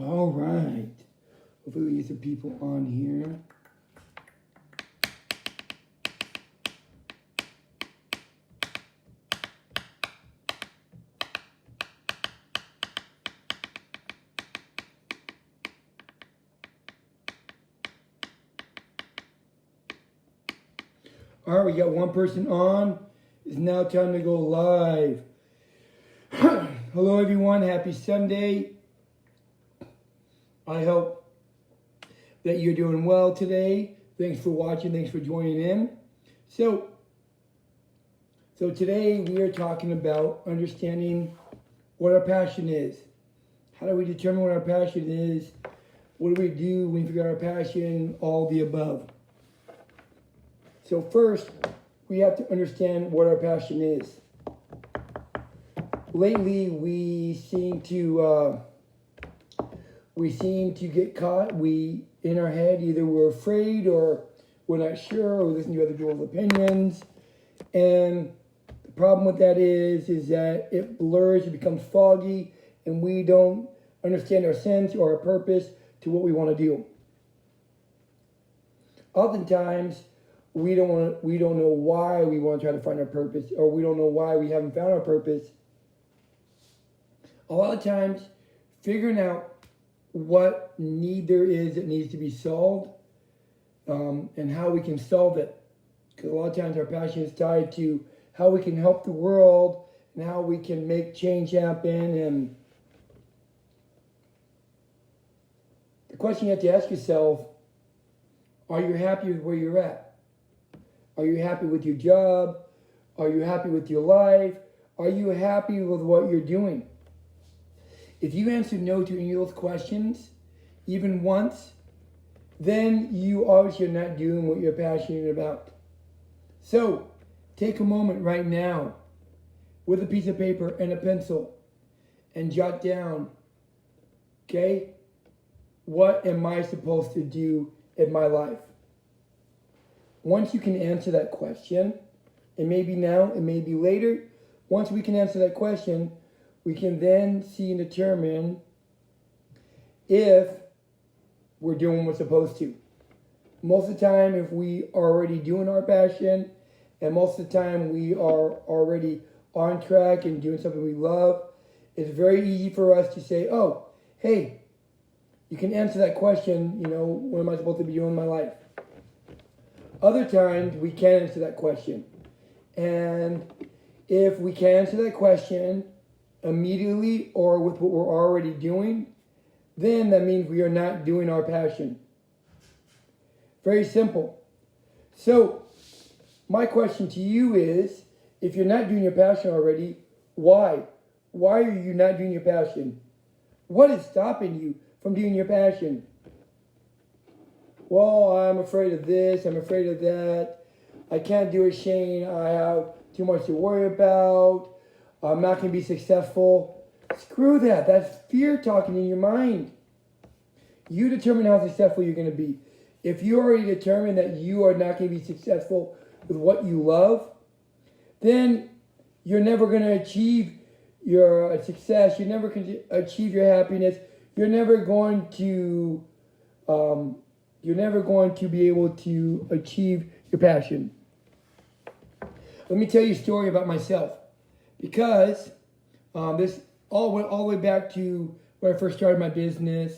All right. Hopefully we get some people on here. All right, we got one person on. It's now time to go live. Hello, everyone. Happy Sunday. I hope that you're doing well today. Thanks for watching. Thanks for joining in. So today we are talking about understanding what our passion is. How do we determine what our passion is? What do we do when we figure out our passion? All the above. So first, we have to understand what our passion is. Lately, we seem to get caught. In our head, either we're afraid or we're not sure, or we listen to other people's opinions. And the problem with that is that it blurs, it becomes foggy, and we don't understand our sense or our purpose to what we want to do. Oftentimes, we don't know why we want to try to find our purpose, or we don't know why we haven't found our purpose. A lot of times, figuring out what need there is that needs to be solved, and how we can solve it. Because a lot of times our passion is tied to how we can help the world and how we can make change happen. And the question you have to ask yourself, are you happy with where you're at? Are you happy with your job? Are you happy with your life? Are you happy with what you're doing? If you answer no to any of those questions, even once, then you obviously are not doing what you're passionate about. So, take a moment right now with a piece of paper and a pencil and jot down, okay, what am I supposed to do in my life? Once you can answer that question, it may be now, it may be later. Once we can answer that question, we can then see and determine if we're doing what we're supposed to. Most of the time, if we are already doing our passion, and most of the time we are already on track and doing something we love, it's very easy for us to say, oh, hey, you can answer that question, what am I supposed to be doing in my life? Other times, we can't answer that question. And if we can't answer that question immediately or with what we're already doing, then that means we are not doing our passion. Very simple. So, my question to you is, if you're not doing your passion already, why? Why are you not doing your passion? What is stopping you from doing your passion? Well, I'm afraid of this, I'm afraid of that. I can't do it, Shane. I have too much to worry about. I'm not going to be successful. Screw that. That's fear talking in your mind. You determine how successful you're going to be. If you already determined that you are not going to be successful with what you love, then you're never going to achieve your success. You're never going to achieve your happiness. You're never going to be able to achieve your passion. Let me tell you a story about myself, because this all went all the way back to when I first started my business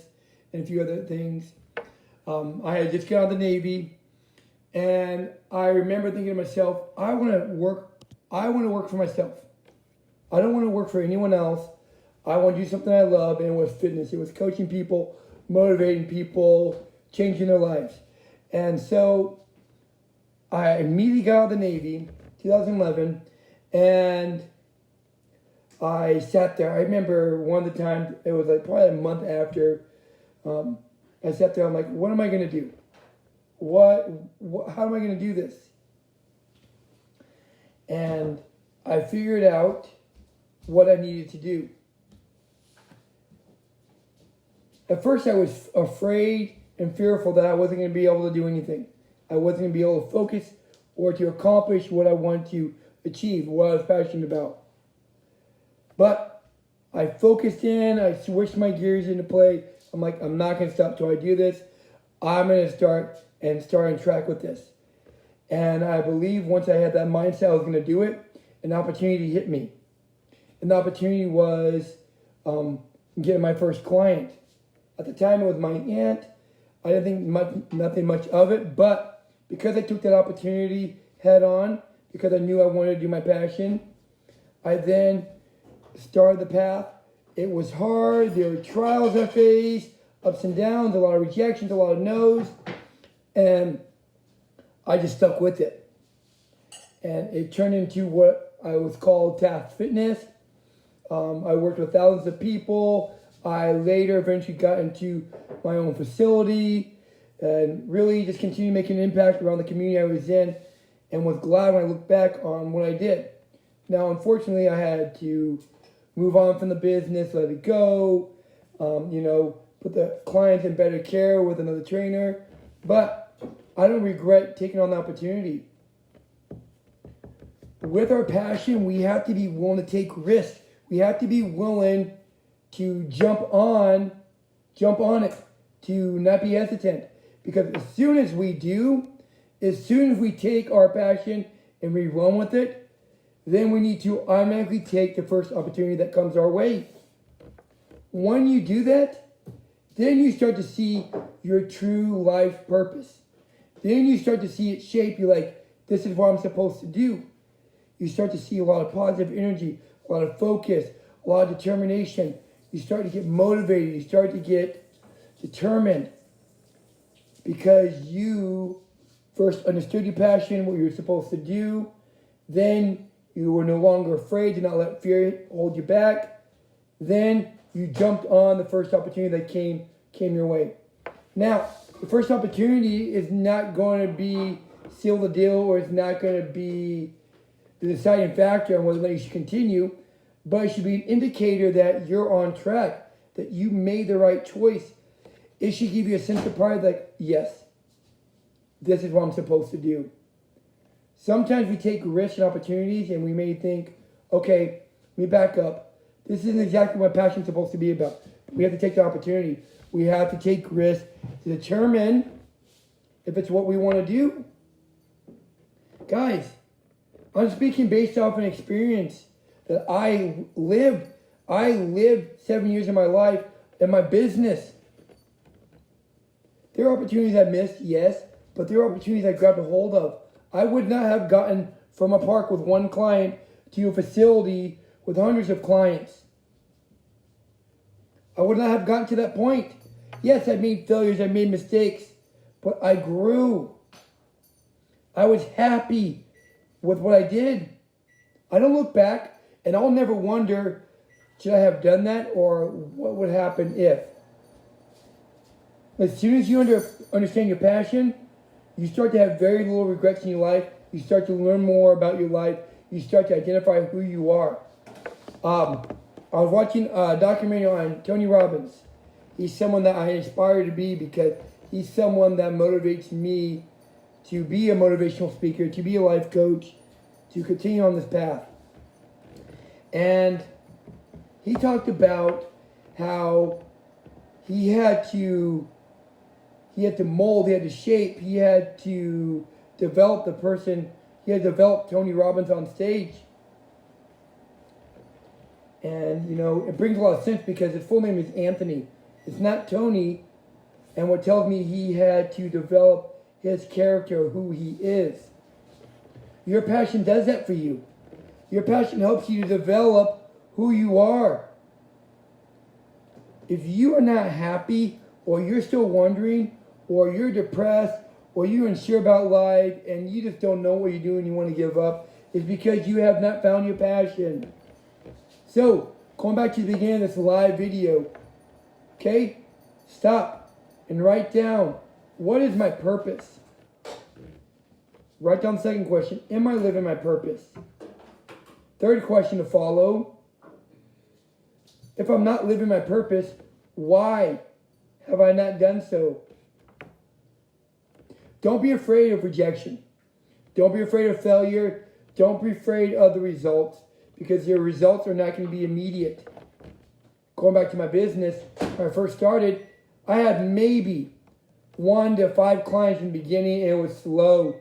and a few other things. I had just got out of the Navy, and I remember thinking to myself, I want to work for myself. I don't want to work for anyone else. I want to do something I love, and it was fitness. It was coaching people, motivating people, changing their lives. And so I immediately got out of the Navy, 2011, and I sat there. I remember one of the times, it was like probably a month after, I sat there, I'm like, what am I going to do? How am I going to do this? And I figured out what I needed to do. At first, I was afraid and fearful that I wasn't going to be able to do anything. I wasn't going to be able to focus or to accomplish what I wanted to achieve, what I was passionate about. But I focused in, I switched my gears into play, I'm like, I'm not going to stop till I do this. I'm going to start on track with this. And I believe once I had that mindset I was going to do it, an opportunity hit me. And the opportunity was getting my first client. At the time, it was my aunt. I didn't think nothing much of it, but because I took that opportunity head on, because I knew I wanted to do my passion, I then started the path. It was hard. There were trials I faced, ups and downs, a lot of rejections, a lot of no's, and I just stuck with it. And it turned into what I was called Task Fitness. I worked with thousands of people. I later eventually got into my own facility and really just continued making an impact around the community I was in, and was glad when I look back on what I did. Now, unfortunately, I had to move on from the business, let it go, put the clients in better care with another trainer. But I don't regret taking on the opportunity. With our passion, we have to be willing to take risks. We have to be willing to jump on it, to not be hesitant. Because as soon as we do, as soon as we take our passion and we run with it, then we need to automatically take the first opportunity that comes our way. When you do that, then you start to see your true life purpose. Then you start to see it shape you like, this is what I'm supposed to do. You start to see a lot of positive energy, a lot of focus, a lot of determination. You start to get motivated. You start to get determined because you first understood your passion, what you were supposed to do. Then you were no longer afraid to not let fear hold you back. Then you jumped on the first opportunity that came your way. Now, the first opportunity is not going to be seal the deal, or it's not going to be the deciding factor on whether or not you should continue, but it should be an indicator that you're on track, that you made the right choice. It should give you a sense of pride like, yes, this is what I'm supposed to do. Sometimes we take risks and opportunities and we may think, okay, let me back up. This isn't exactly what passion is supposed to be about. We have to take the opportunity. We have to take risks to determine if it's what we want to do. Guys, I'm speaking based off an experience that I lived. I lived 7 years of my life in my business. There are opportunities I missed, yes, but there are opportunities I grabbed a hold of. I would not have gotten from a park with one client to a facility with hundreds of clients. I would not have gotten to that point. Yes, I made failures, I made mistakes, but I grew. I was happy with what I did. I don't look back, and I'll never wonder, should I have done that, or what would happen if? As soon as you understand your passion, you start to have very little regrets in your life. You start to learn more about your life. You start to identify who you are. I was watching a documentary on Tony Robbins. He's someone that I aspire to be because he's someone that motivates me to be a motivational speaker, to be a life coach, to continue on this path. And he talked about how he had to mold, he had to shape, he had to develop the person, he had developed Tony Robbins on stage. And, it brings a lot of sense because his full name is Anthony. It's not Tony, and what tells me he had to develop his character, who he is. Your passion does that for you. Your passion helps you to develop who you are. If you are not happy, or you're still wondering, or you're depressed, or you're unsure about life, and you just don't know what you're doing, you want to give up, it's because you have not found your passion. So, going back to the beginning of this live video, okay? Stop and write down, what is my purpose? Write down the second question, am I living my purpose? Third question to follow, if I'm not living my purpose, why have I not done so? Don't be afraid of rejection. Don't be afraid of failure. Don't be afraid of the results, because your results are not going to be immediate. Going back to my business, when I first started, I had maybe 1 to 5 clients in the beginning, and it was slow.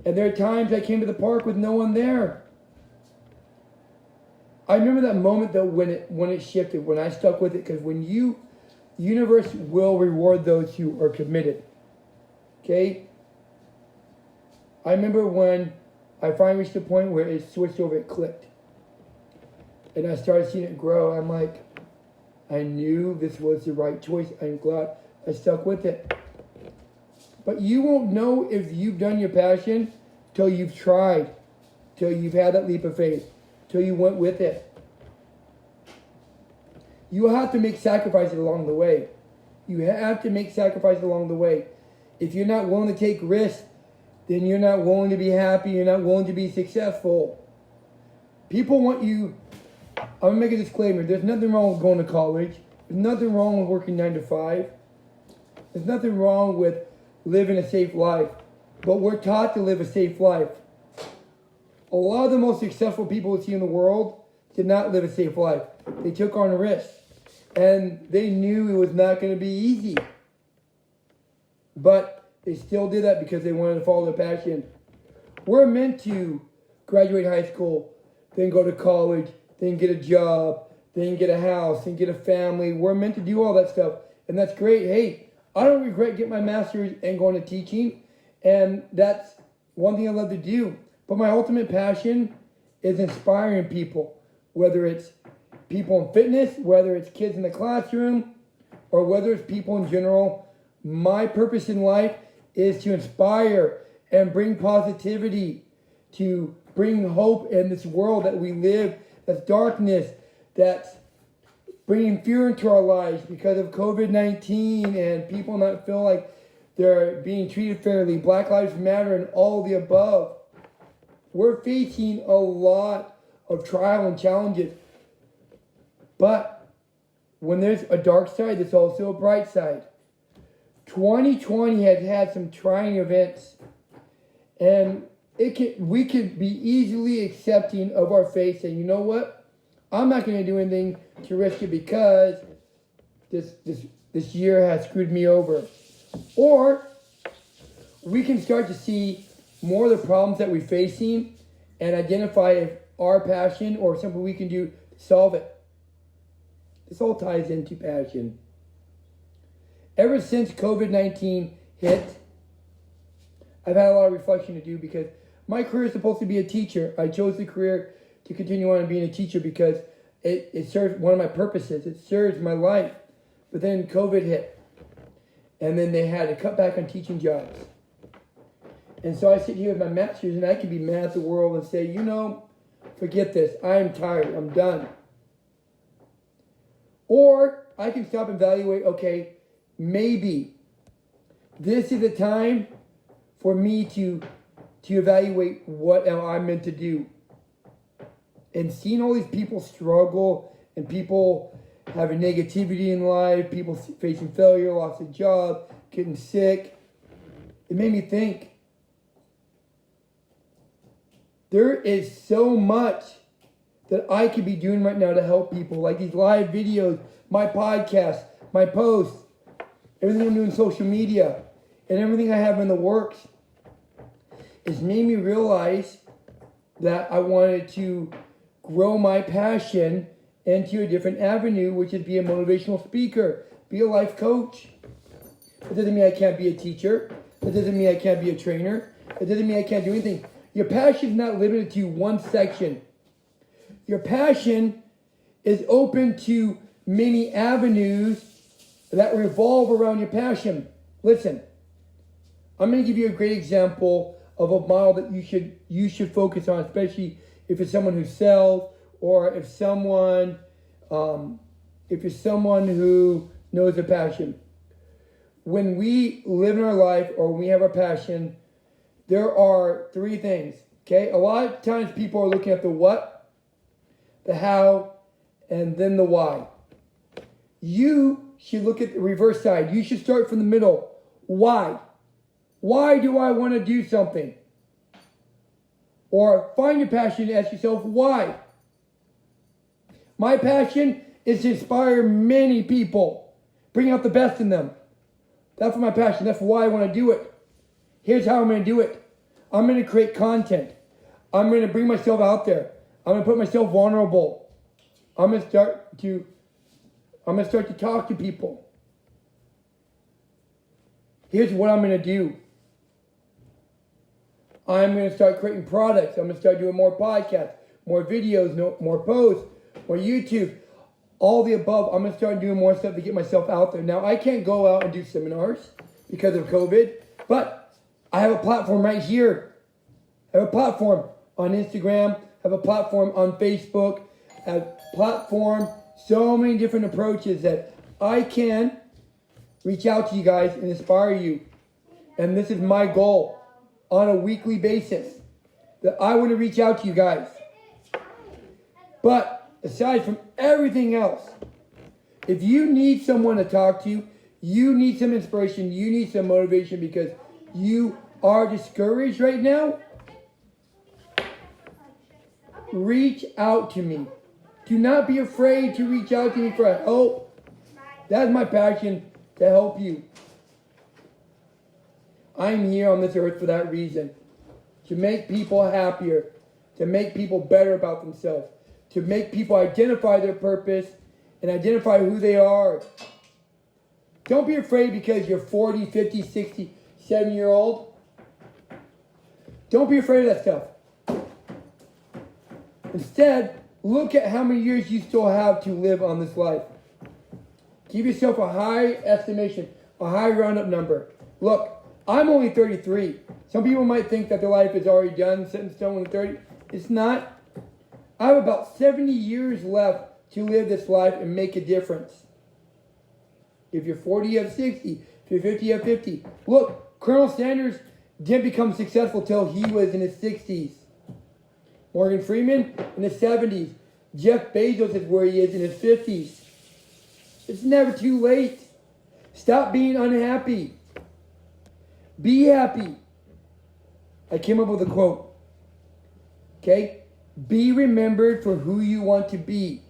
And there are times I came to the park with no one there. I remember that moment though when it shifted, when I stuck with it, because universe will reward those who are committed. Okay? I remember when I finally reached the point where it switched over, it clicked. And I started seeing it grow. I'm like, I knew this was the right choice. I'm glad I stuck with it. But you won't know if you've done your passion till you've tried, till you've had that leap of faith, till you went with it. You will have to make sacrifices along the way. You have to make sacrifices along the way. If you're not willing to take risks, then you're not willing to be happy, you're not willing to be successful. People want you, I'm going to make a disclaimer, there's nothing wrong with going to college. There's nothing wrong with working 9 to 5. There's nothing wrong with living a safe life. But we're taught to live a safe life. A lot of the most successful people we see in the world did not live a safe life. They took on risks. And they knew it was not going to be easy. But they still did that because they wanted to follow their passion. We're meant to graduate high school, then go to college, then get a job, then get a house, then get a family. We're meant to do all that stuff. And that's great. Hey, I don't regret getting my master's and going to teaching. And that's one thing I love to do. But my ultimate passion is inspiring people, whether it's people in fitness, whether it's kids in the classroom, or whether it's people in general. My purpose in life is to inspire and bring positivity, to bring hope in this world that we live, that's darkness, that's bringing fear into our lives because of COVID-19 and people not feel like they're being treated fairly, Black Lives Matter, and all the above. We're facing a lot of trial and challenges. But when there's a dark side, there's also a bright side. 2020 has had some trying events. And we could be easily accepting of our fate, saying, you know what? I'm not going to do anything to risk it because this year has screwed me over. Or we can start to see more of the problems that we're facing and identify if our passion or something we can do to solve it. This all ties into passion. Ever since COVID-19 hit, I've had a lot of reflection to do because my career is supposed to be a teacher. I chose the career to continue on being a teacher because it serves one of my purposes. It serves my life. But then COVID hit. And then they had to cut back on teaching jobs. And so I sit here with my master's and I can be mad at the world and say, you know, forget this. I'm tired. I'm done. Or I can stop and evaluate, okay, maybe this is the time for me to evaluate what I'm meant to do. And seeing all these people struggle and people having negativity in life, people facing failure, loss of job, getting sick, it made me think. There is so much that I could be doing right now to help people, like these live videos, my podcast, my posts, everything I'm doing social media, and everything I have in the works. It's made me realize that I wanted to grow my passion into a different avenue, which is be a motivational speaker, be a life coach. It doesn't mean I can't be a teacher. It doesn't mean I can't be a trainer. It doesn't mean I can't do anything. Your passion is not limited to one section. Your passion is open to many avenues that revolve around your passion. Listen, I'm going to give you a great example of a model that you should focus on, especially if it's someone who sells or if you're someone who knows a passion. When we live in our life or when we have our passion, there are 3 things. Okay, a lot of times people are looking at the what, the how, and then the why. You should look at the reverse side. You should start from the middle. Why? Why do I want to do something? Or find your passion and ask yourself, why? My passion is to inspire many people, bring out the best in them. That's my passion. That's why I want to do it. Here's how I'm going to do it. I'm going to create content. I'm going to bring myself out there. I'm going to put myself vulnerable. I'm going to start to talk to people. Here's what I'm going to do. I'm going to start creating products. I'm going to start doing more podcasts, more videos, more posts, more YouTube. All the above. I'm going to start doing more stuff to get myself out there. Now, I can't go out and do seminars because of COVID, but I have a platform right here. I have a platform on Instagram. I have a platform on Facebook. I have a platform, so many different approaches that I can reach out to you guys and inspire you. And this is my goal on a weekly basis, that I want to reach out to you guys. But aside from everything else, if you need someone to talk to, you need some inspiration, you need some motivation because you are discouraged right now, reach out to me. Do not be afraid to reach out to me for help. That's my passion, to help you. I'm here on this earth for that reason. To make people happier. To make people better about themselves. To make people identify their purpose and identify who they are. Don't be afraid because you're 40, 50, 60, 70-year-old. Don't be afraid of that stuff. Instead, look at how many years you still have to live on this life. Give yourself a high estimation, a high roundup number. Look, I'm only 33. Some people might think that their life is already done, set in stone when 30. It's not. I have about 70 years left to live this life and make a difference. If you're 40, you have 60. If you're 50, you have 50. Look, Colonel Sanders didn't become successful till he was in his 60s. Morgan Freeman in his 70s. Jeff Bezos is where he is in his 50s. It's never too late. Stop being unhappy. Be happy. I came up with a quote. Okay? Be remembered for who you want to be.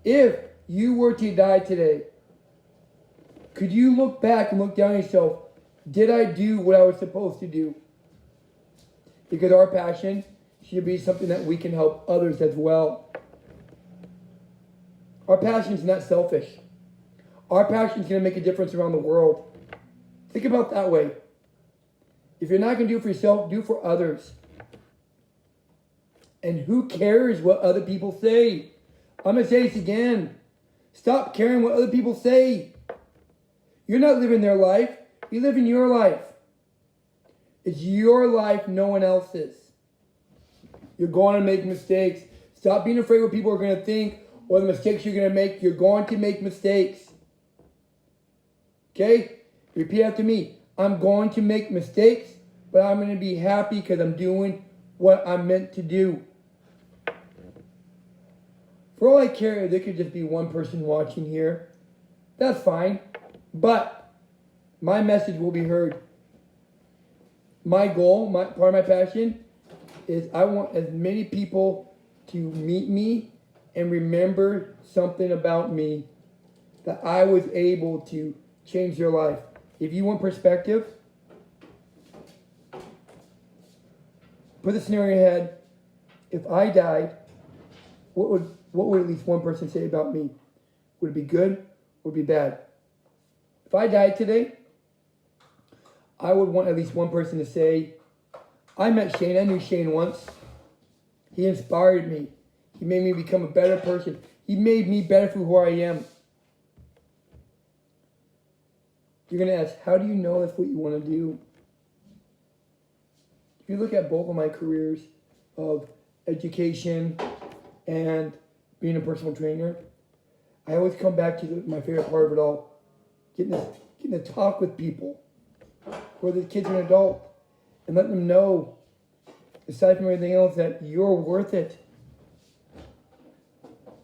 If you were to die today, could you look back and look down at yourself? Did I do what I was supposed to do? Because our passion should be something that we can help others as well. Our passion is not selfish. Our passion is going to make a difference around the world. Think about it that way. If you're not going to do it for yourself, do it for others. And who cares what other people say? I'm going to say this again. Stop caring what other people say. You're not living their life. You're living your life. It's your life, no one else's. You're going to make mistakes. Stop being afraid what people are going to think or the mistakes you're going to make. You're going to make mistakes. Okay? Repeat after me. I'm going to make mistakes, but I'm going to be happy because I'm doing what I'm meant to do. For all I care, there could just be one person watching here. That's fine. But my message will be heard. My goal, part of my passion, is I want as many people to meet me and remember something about me that I was able to change their life. If you want perspective, put the scenario in your head. If I died, what would at least one person say about me? Would it be good or would it be bad? If I died today, I would want at least one person to say, I met Shane. I knew Shane once. He inspired me. He made me become a better person. He made me better for who I am. You're going to ask, how do you know that's what you want to do? If you look at both of my careers of education and being a personal trainer, I always come back to my favorite part of it all, getting to talk with people, whether the kids are an adult, and letting them know, aside from everything else, that you're worth it.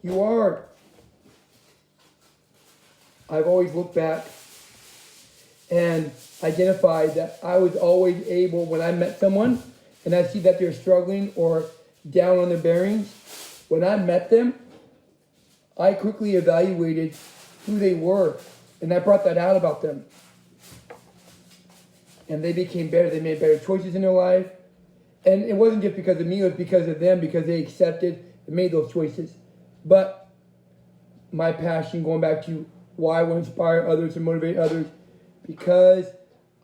You are. I've always looked back and identified that I was always able, when I met someone and I see that they're struggling or down on their bearings, when I met them, I quickly evaluated who they were. And I brought that out about them. And they became better. They made better choices in their life. And it wasn't just because of me, it was because of them, because they accepted and made those choices. But my passion, going back to why I want to inspire others and motivate others, because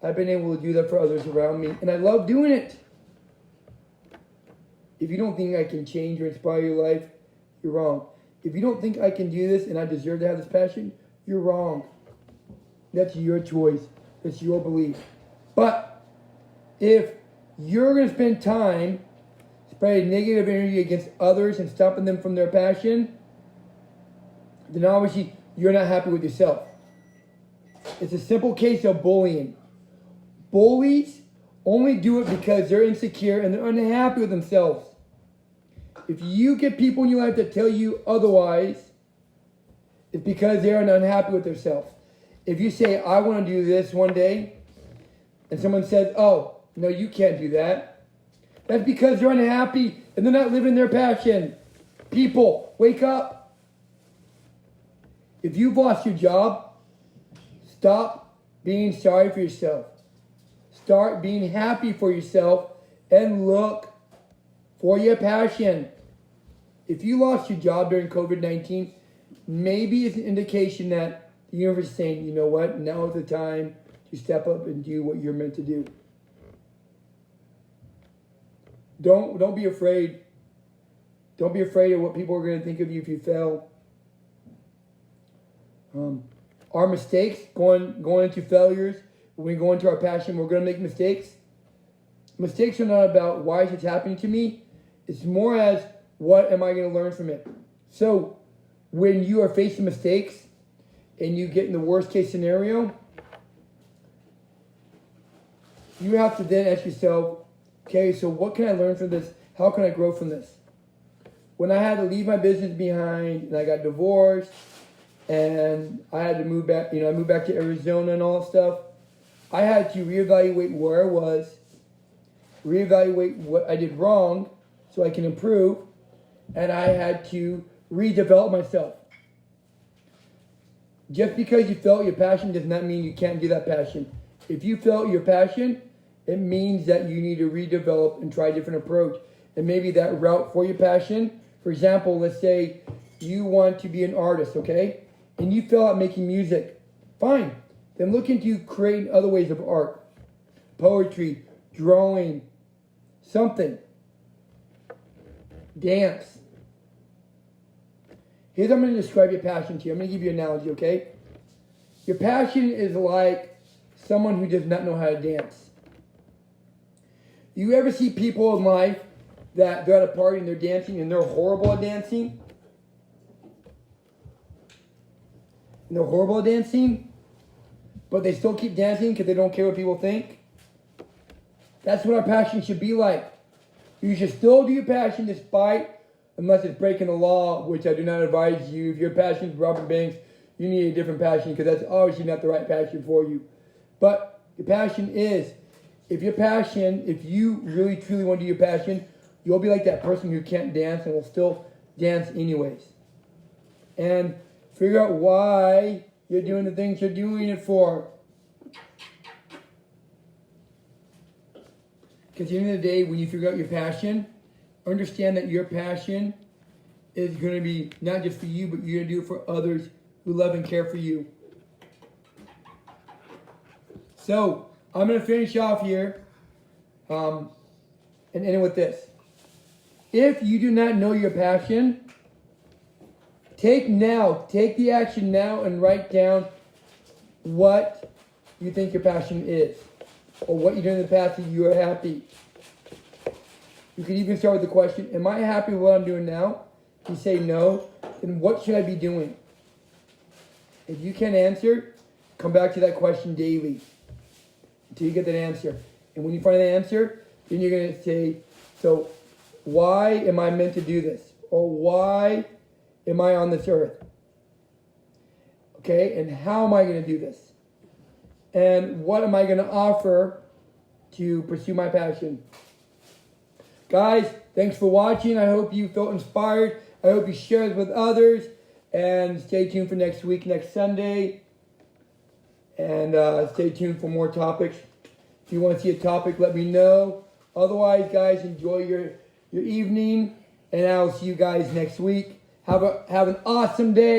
I've been able to do that for others around me. And I love doing it. If you don't think I can change or inspire your life, you're wrong. If you don't think I can do this and I deserve to have this passion, you're wrong. That's your choice. That's your belief. But if you're going to spend time spreading negative energy against others and stopping them from their passion, then obviously you're not happy with yourself. It's a simple case of bullying. Bullies only do it because they're insecure and they're unhappy with themselves. If you get people in your life that tell you otherwise, it's because they're unhappy with themselves. If you say, I want to do this one day, and someone says, oh, no, you can't do that, that's because they're unhappy and they're not living their passion. People, wake up. If you've lost your job, stop being sorry for yourself. Start being happy for yourself and look for your passion. If you lost your job during COVID-19, maybe it's an indication that the universe is saying, you know what, now is the time to step up and do what you're meant to do. Don't be afraid. Don't be afraid of what people are going to think of you if you fail. Our mistakes, going into failures, when we go into our passion, we're going to make mistakes. Mistakes are not about why is it happening to me. It's more as what am I going to learn from it. So when you are facing mistakes and you get in the worst case scenario, you have to then ask yourself, okay, so what can I learn from this? How can I grow from this? When I had to leave my business behind and I got divorced and I had to move back, I moved back to Arizona and all that stuff, I had to reevaluate where I was, reevaluate what I did wrong so I can improve, and I had to redevelop myself. Just because you felt your passion does not mean you can't do that passion. If you felt your passion, it means that you need to redevelop and try a different approach. And maybe that route for your passion, for example, let's say you want to be an artist, okay? And you felt at making music. Fine. Then look into creating other ways of art. Poetry, drawing, something. Dance. Here's how I'm going to describe your passion to you. I'm going to give you an analogy, okay? Your passion is like someone who does not know how to dance. You ever see people in life that they're at a party and they're dancing and they're horrible at dancing? And they're horrible at dancing, but they still keep dancing because they don't care what people think? That's what our passion should be like. You should still do your passion despite, unless it's breaking the law, which I do not advise you. If your passion is robbing banks, you need a different passion because that's obviously not the right passion for you. But your passion is, if you really truly want to do your passion, you'll be like that person who can't dance and will still dance anyways. And figure out why you're doing the things you're doing it for. Because at the end of the day, when you figure out your passion, understand that your passion is going to be not just for you, but you're going to do it for others who love and care for you. So, I'm going to finish off here and end it with this. If you do not know your passion, take the action now and write down what you think your passion is, or what you did in the past that you are happy. You could even start with the question, am I happy with what I'm doing now? If you say no, then what should I be doing? If you can't answer, come back to that question daily until you get that answer. And when you find the answer, then you're going to say, so why am I meant to do this? Or why am I on this earth? Okay, and how am I going to do this? And what am I going to offer to pursue my passion? Guys, thanks for watching. I hope you felt inspired. I hope you share this with others. And stay tuned for next week, next Sunday. And stay tuned for more topics. If you want to see a topic, let me know. Otherwise, guys, enjoy your evening. And I'll see you guys next week. Have an awesome day.